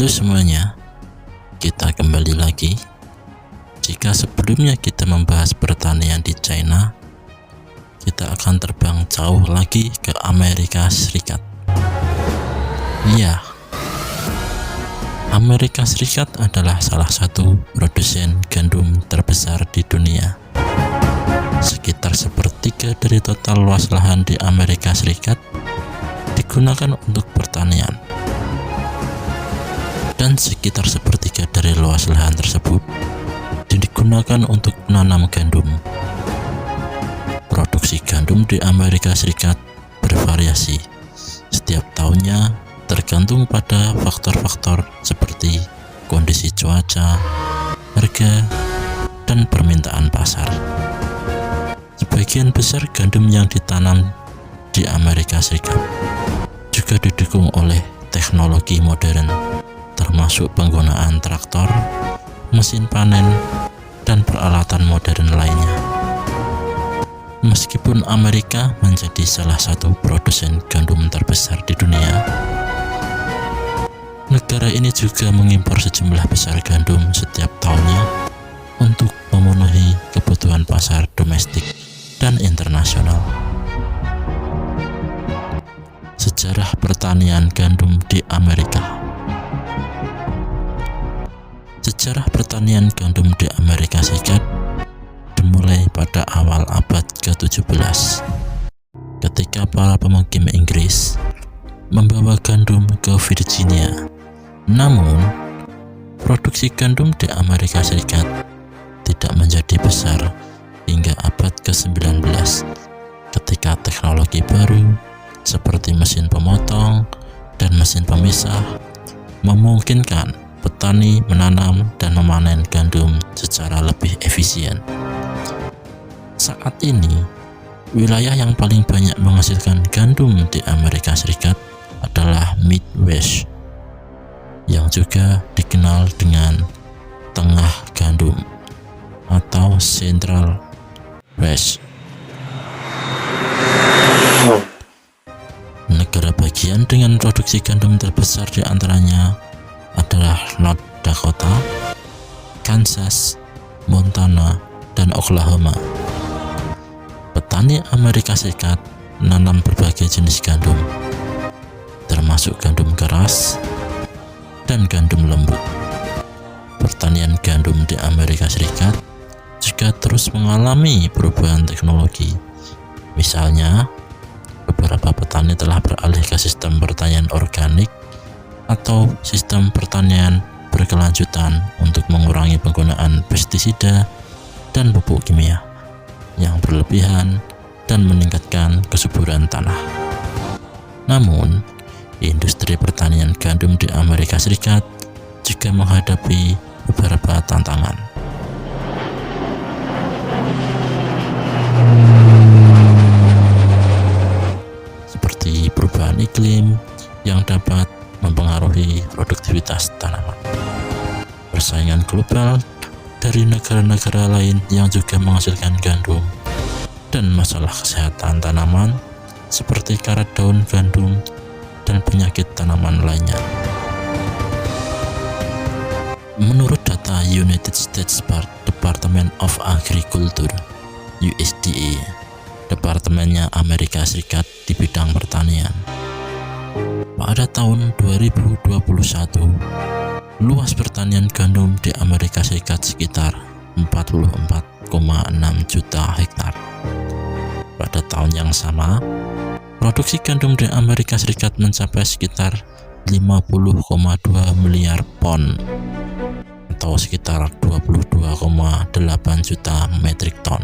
Halo semuanya, kita kembali lagi. Jika sebelumnya kita membahas pertanian di China, kita akan terbang jauh lagi ke Amerika Serikat. Iya, Amerika Serikat adalah salah satu produsen gandum terbesar di dunia. Sekitar sepertiga dari total luas lahan di Amerika Serikat digunakan untuk pertanian. Dan sekitar sepertiga dari luas lahan tersebut digunakan untuk menanam gandum. Produksi gandum di Amerika Serikat bervariasi setiap tahunnya, tergantung pada faktor-faktor seperti kondisi cuaca, harga, dan permintaan pasar. Sebagian besar gandum yang ditanam di Amerika Serikat juga didukung oleh teknologi modern, termasuk penggunaan traktor, mesin panen, dan peralatan modern lainnya. Meskipun Amerika menjadi salah satu produsen gandum terbesar di dunia, negara ini juga mengimpor sejumlah besar gandum setiap tahunnya untuk memenuhi kebutuhan pasar domestik dan internasional. Sejarah pertanian gandum di Amerika. Sejarah pertanian gandum di Amerika Serikat dimulai pada awal abad ke-17 ketika para pemukim Inggris membawa gandum ke Virginia. Namun, produksi gandum di Amerika Serikat tidak menjadi besar hingga abad ke-19 ketika teknologi baru seperti mesin pemotong dan mesin pemisah memungkinkan petani menanam dan memanen gandum secara lebih efisien. Saat ini, wilayah yang paling banyak menghasilkan gandum di Amerika Serikat adalah Midwest, yang juga dikenal dengan Tengah Gandum atau Central West. Negara bagian dengan produksi gandum terbesar di antaranya adalah North Dakota, Kansas, Montana, dan Oklahoma. Petani Amerika Serikat menanam berbagai jenis gandum, termasuk gandum keras dan gandum lembut. Pertanian gandum di Amerika Serikat juga terus mengalami perubahan teknologi. Misalnya, beberapa petani telah beralih ke sistem pertanian organik atau sistem pertanian berkelanjutan untuk mengurangi penggunaan pestisida dan pupuk kimia yang berlebihan dan meningkatkan kesuburan tanah. Namun, industri pertanian gandum di Amerika Serikat juga menghadapi beberapa tantangan. Seperti perubahan iklim yang dapat mempengaruhi produktivitas tanaman, persaingan global dari negara-negara lain yang juga menghasilkan gandum, dan masalah kesehatan tanaman seperti karat daun gandum dan penyakit tanaman lainnya. Menurut data United States Department of Agriculture (USDA), departemennya Amerika Serikat di bidang pertanian, pada tahun 2021, luas pertanian gandum di Amerika Serikat sekitar 44,6 juta hektar. Pada tahun yang sama, produksi gandum di Amerika Serikat mencapai sekitar 50,2 miliar pon atau sekitar 22,8 juta metrik ton,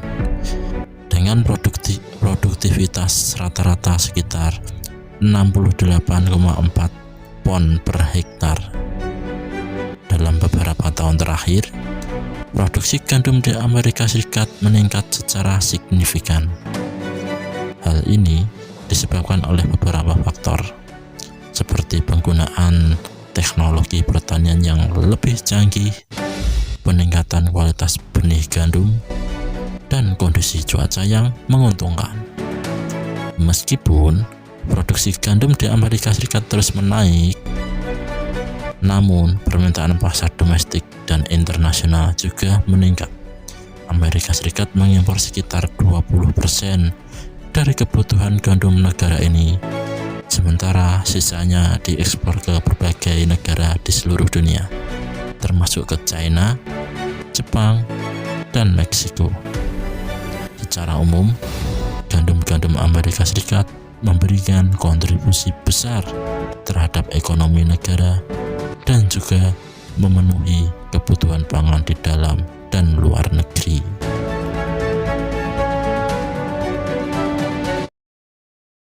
dengan produktivitas rata-rata sekitar 68,4 pon per hektar. Dalam beberapa tahun terakhir, produksi gandum di Amerika Serikat meningkat secara signifikan. Hal ini disebabkan oleh beberapa faktor, seperti penggunaan teknologi pertanian yang lebih canggih, peningkatan kualitas benih gandum, dan kondisi cuaca yang menguntungkan. Meskipun produksi gandum di Amerika Serikat terus menaik, Namun, permintaan pasar domestik dan internasional juga meningkat. Amerika Serikat mengimpor sekitar 20% dari kebutuhan gandum negara ini, sementara sisanya diekspor ke berbagai negara di seluruh dunia, termasuk ke China, Jepang, dan Meksiko. Secara umum, gandum Amerika Serikat memberikan kontribusi besar terhadap ekonomi negara dan juga memenuhi kebutuhan pangan di dalam dan luar negeri.